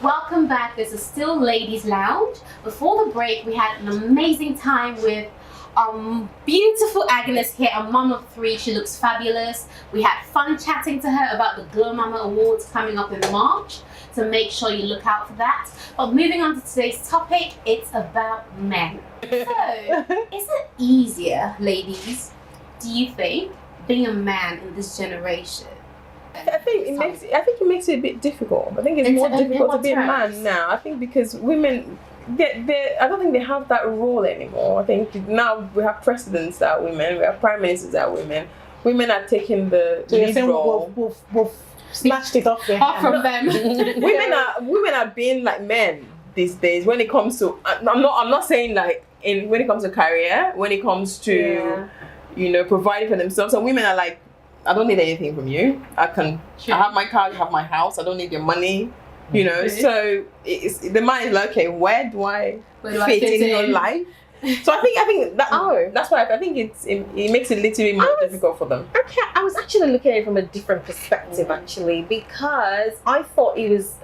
Welcome back. This is still Ladies Lounge. Before the break, we had an amazing time with beautiful Agnes here, a mum of 3. She looks fabulous. We had fun chatting to her about the Glow Mama Awards coming up in March, so make sure you look out for that. But moving on to today's topic, it's about men. So, is it easier, ladies, do you think, being a man in this generation? I think it makes it a bit difficult. I think it's more difficult to be a man now. I think because women, I don't think they have that role anymore. I think now we have presidents that are women, we have prime ministers that are women. Women are taking the lead role. We've snatched it off from them. women are being like men these days. When it comes to, I'm not saying like when it comes to career, when it comes to providing for themselves. And women are like, I don't need anything from you. I have my car, you have my house. I don't need your money. So the man is like, okay, where do I fit in your life? So I think that's why I think it makes it a little bit more difficult for them. Okay, I was actually looking at it from a different perspective actually, because I thought it was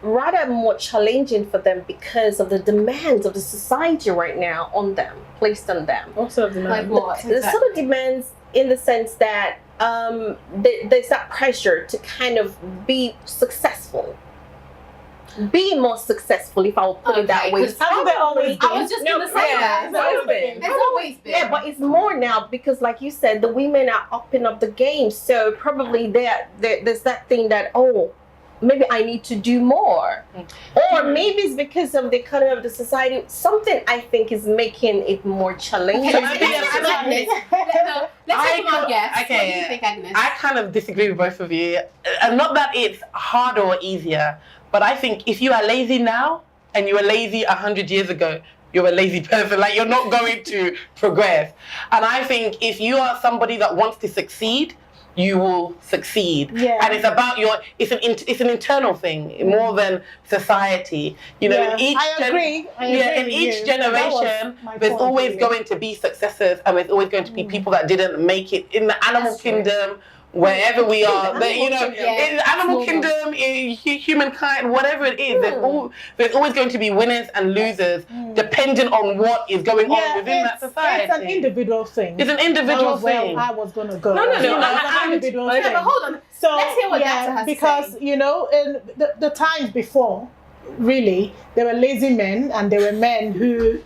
rather more challenging for them because of the demands of the society right now on them, placed on them. What sort of demands? Like what? The sort of demands in the sense that there's that pressure to kind of be successful. Be more successful, if I will put it that way. Haven't they always been? I was just going to say that. It's always been. Yeah, but it's more now because, like you said, the women are upping up the game. So probably there's that thing that, maybe I need to do more. Or maybe it's because of the economy of the society. Something I think is making it more challenging. Let's take my guess. What do you think, Agnes? I kind of disagree with both of you. And not that it's harder or easier, but I think if you are lazy now and you were lazy 100 years ago, you're a lazy person. Like, you're not going to progress. And I think if you are somebody that wants to succeed, you will succeed. Yeah. And it's about it's an internal thing more than society. I agree. In each generation, there's always going to be successors, and there's always going to be people that didn't make it in the animal kingdom. Wherever we are, in the animal kingdom, in humankind, whatever it is, there's always going to be winners and losers, depending on what is going on within that society. It's an individual thing. It's an individual thing. I was going to go. No. It's an individual thing. But hold on. So let's hear what Data has because to say. in the times before, really, there were lazy men and there were men who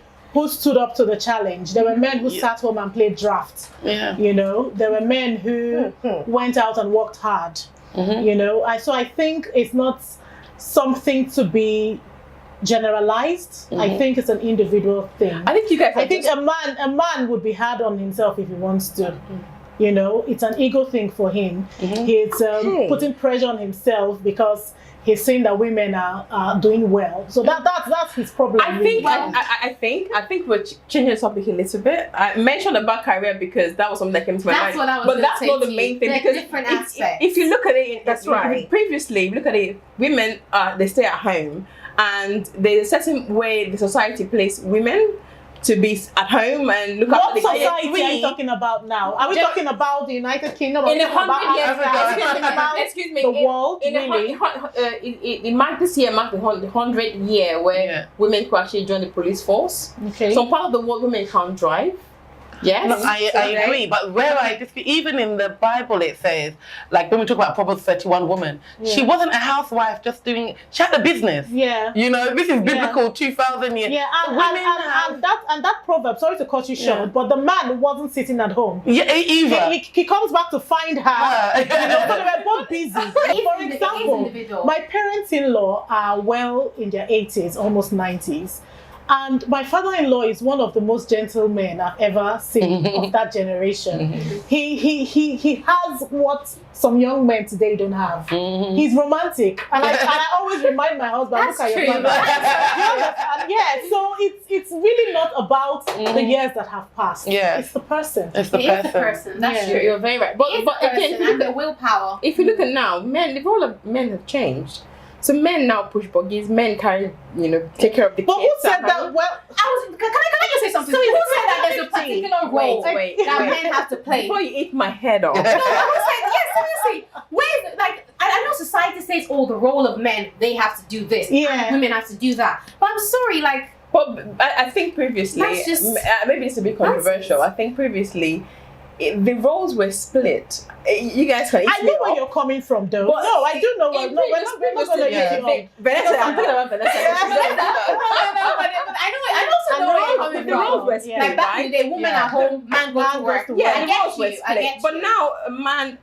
stood up to the challenge. There were men who sat home and played draft. Yeah. There were men who went out and worked hard. So I think it's not something to be generalized. I think it's an individual thing. I think you guys. I think a man would be hard on himself if he wants to. It's an ego thing for him. He's putting pressure on himself because he's saying that women are doing well. So that's his problem. I think we're changing the topic a little bit. I mentioned about career because that was something that came to my mind. That's what I was But that's not the main thing, because different aspects. if you look at it, previously, look at it, women they stay at home, and there's a certain way the society places women to be at home and look after the kids. What society are you talking about now? Are we talking about the United Kingdom? In 100 years, excuse me, the world, it marked this year, marked the 100th year where women could actually join the police force. Okay. Some part of the world, women can't drive. Yes, No, I agree, but where I dispute, even in the Bible it says, like when we talk about Proverbs 31 woman, she wasn't a housewife just doing, she had a business. Yeah. This is biblical 2,000 years. Yeah, So and that proverb, sorry to cut you short, but the man wasn't sitting at home. Yeah, either. He comes back to find her. So they were both busy. For example, my parents-in-law are well in their 80s, almost 90s. And my father-in-law is one of the most gentle men I've ever seen of that generation. He has what some young men today don't have. He's romantic, and I always remind my husband, That's look at your true. father. So it's really not about the years that have passed. Yeah. It's the person. It's the It is the person. That's true. You're very right. But Again, and the willpower. if you look at now, the role of men have changed. So men now push buggies, men carry, take care of the kids. But who said that? Well, Can I just say something? Who said that there's a particular role that men have to play? Before you eat my head off. No, I was saying, yes, seriously. I know society says says, oh, the role of men, they have to do this, and women have to do that. But I'm sorry, like. But I think previously, maybe it's a bit controversial. I think previously, the roles were split. You guys can. I know where you're coming from, though. But no, I do know. We're not going to get you on. Vanessa, I'm talking about Vanessa. I also know where you're coming from. The roles were split. Like back in the day, woman at home, man goes to work. Yeah, the roles were split. But now, a man,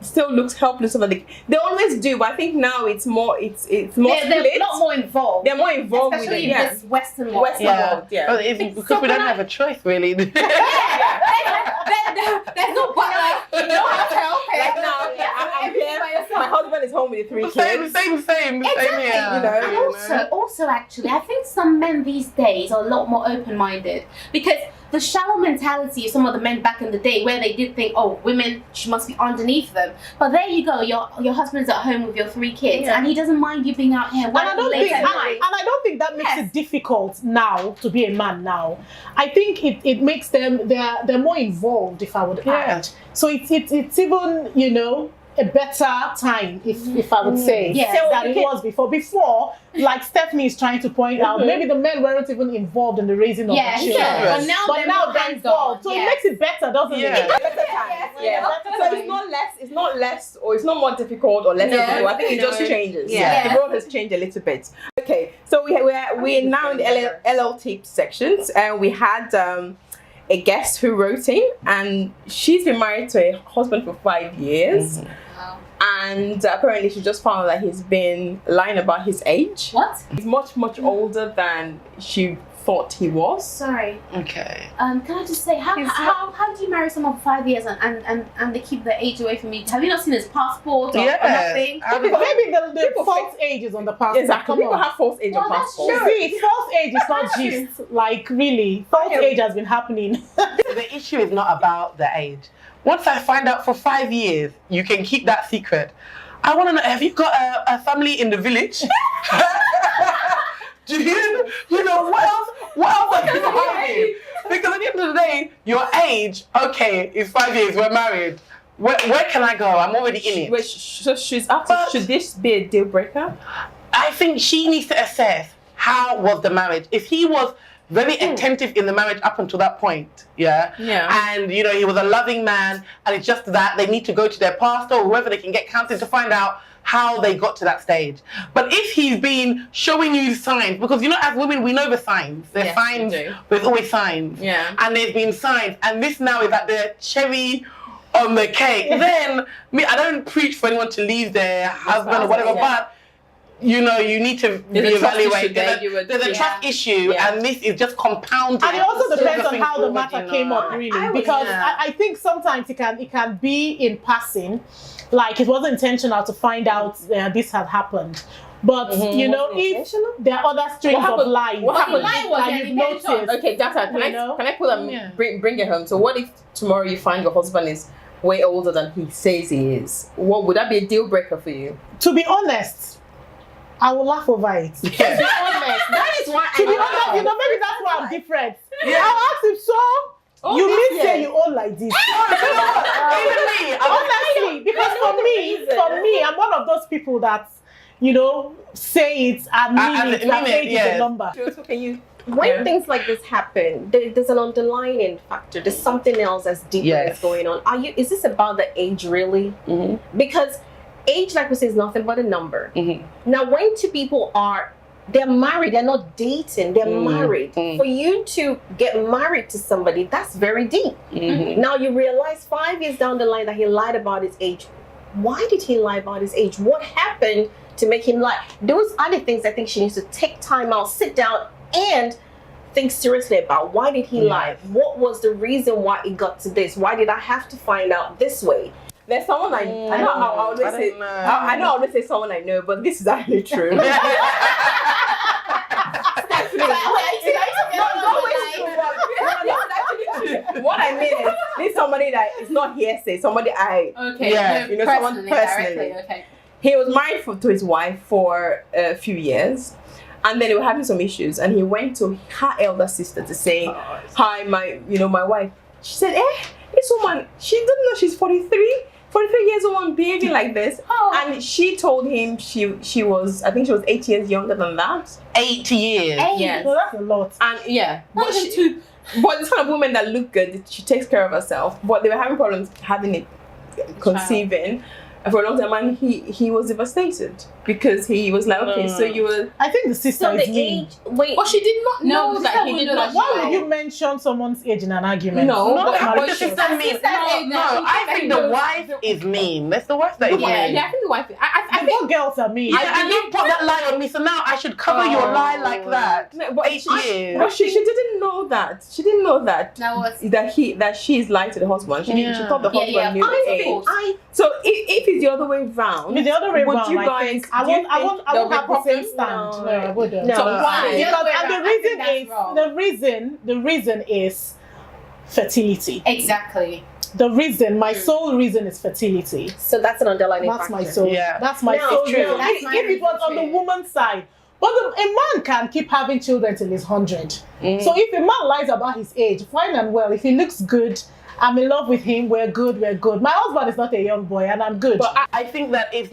still looks helpless over they always do, but I think now it's more they're split. a lot more involved. They're more involved especially with it. in this Western world. Well, because we don't have a choice, really. There's no butler. You don't have to help him. Like now, I'm here. My husband is home with the 3 kids. Same. Exactly. Yeah. Also, actually, I think some men these days are a lot more open-minded because the shallow mentality of some of the men back in the day, where they did think, oh, women must be underneath them. But there you go, your husband's at home with your 3 kids, and he doesn't mind you being out here. And I don't think that makes it difficult now to be a man now. I think it makes them they're more involved, if I would add. So it's even a better time, if I would say, than it was before. Before, like Stephanie is trying to point out, maybe the men weren't even involved in the raising of the children. But now they're involved. So it makes it better, doesn't it? So it's not less, or it's not more difficult or less difficult. I think it just changes. The world has changed a little bit. Okay, so we're now in the LLT sections, and we had a guest who wrote in, and she's been married to a husband for 5 years. And apparently she just found out that he's been lying about his age. What? He's much older than she thought he was. Sorry. Okay. Can I just say, how do you marry someone for 5 years and they keep the age away from you? Have you not seen his passport or nothing? Maybe the false age is on the passport. Exactly. People have false age on passport. See, false age is not just like really. False age has been happening. The issue is not about the age. Once I find out for 5 years, you can keep that secret. I want to know, have you got a family in the village? Do you know what else are you hiding? Because at the end of the day, your age, okay, is 5 years, we're married. Where can I go? I'm already in it. Should this be a deal breaker? I think she needs to assess how was the marriage. If he was very attentive in the marriage up until that point, and he was a loving man, and it's just that they need to go to their pastor or whoever they can get counseling to find out how they got to that stage. But if he's been showing you signs, because as women we know the signs, there's signs, there's always signs, and there's been signs, and this now is like the cherry on the cake. Then I don't preach for anyone to leave their husband or whatever, but you need to reevaluate. There's a trust issue, and this is just compounded. And it also depends on how the matter came up, really, because I think sometimes it can be in passing, like it wasn't intentional to find out this had happened. But if there are other strings of lies, what happened? That you've noticed. Okay, Data, can I put them bring it home? So what if tomorrow you find your husband is way older than he says he is? What would that be a deal breaker for you? To be honest, I will laugh over it. To be honest, that is why. To be honest, maybe that's why I'm different. I'll ask him, so you mean say you own like this? Even me, honestly, because for me, I'm one of those people that say it and mean it, like age is a number. When things like this happen, there's an underlying factor. There's something else that's deeper that's going on. Is this about the age really? Because age, like we say, is nothing but a number. Now, when two people they're married, they're not dating, they're married. For you to get married to somebody, that's very deep. Now you realize 5 years down the line that he lied about his age. Why did he lie about his age? What happened to make him lie? Those are the things I think she needs to take time out, sit down and think seriously about. Why did he lie? What was the reason why it got to this? Why did I have to find out this way? There's someone I know. I know I always say someone I know, but this is actually true. What I mean is, this is somebody that is not hearsay, somebody someone personally. Okay. He was married to his wife for a few years, and then they were having some issues, and he went to her elder sister to say, "Hi, my wife." She said, "This woman, she doesn't know she's 43. 43 years old behaving like this. And she told him she was, I think she was 8 years younger than that. 8 years. Yes. Well, that's a lot. And but this kind of woman that look good, she takes care of herself. But they were having problems having it, conceiving. And for a long time, and he was devastated because he was like, okay, so you were. I think the sister So is the mean. age. Wait. But she did not know that he did not. Why would you mention someone's age in an argument? No, No, but but the sister mean. No, I think the wife is mean. That's the wife that is mean. I think the wife. I Both girls are mean. And you put that lie on me, so now I should cover your lie like that. No, but 8 years. But she didn't know that. She didn't know that that she's lied to the husband. She didn't. She thought the husband knew the age. So if it's the other way round, With the other way would round, you I guys? think I won't have the same stand. No, I wouldn't. No. So why? Because, and the reason is fertility. Exactly. The reason, my sole reason is fertility. So that's an underlying That's factor. my soul. Yeah. That's my No, soul. no, reason. that's If my it was on the reason too. woman's side, but a man can keep having children till he's 100. So if a man lies about his age, fine and well. If he looks good, I'm in love with him. We're good. My husband is not a young boy, and I'm good. But I think that it's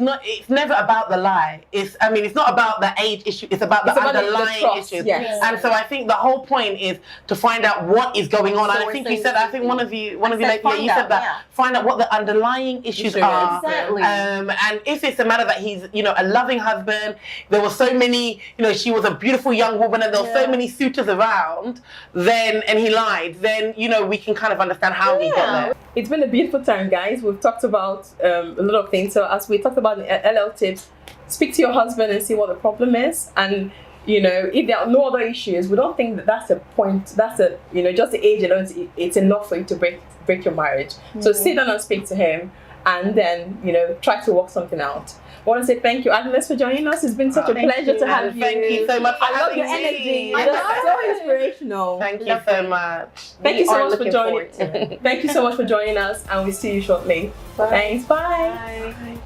never about the lie. It's not about the age issue. It's about the underlying trust, issues. yes. And so I think the whole point is to find out what is going on. So and I we're think you saying- said, I think one of you, said like, find you out, said that. yeah. Find out what the underlying issues are. Exactly. And if it's a matter that he's, a loving husband, there were so many, she was a beautiful young woman and there were so many suitors around, and he lied, then, we can kind of understand how he got there. It's been a beautiful time, guys. We've talked about a lot of things. So as we talked about in LL tips, speak to your husband and see what the problem is. And if there are no other issues, we don't think that that's a point. That's just the age alone. It's enough for you to break your marriage. So sit down and speak to him, and then try to work something out. I want to say thank you, Agnes, for joining us. It's been such a pleasure to have you. Thank you so much for I love having your me. energy. It's so inspirational. Thank you so much. Thank you so much for looking joining. forward to it. Thank you so much for joining us, and we'll see you shortly. Bye. Thanks. Bye.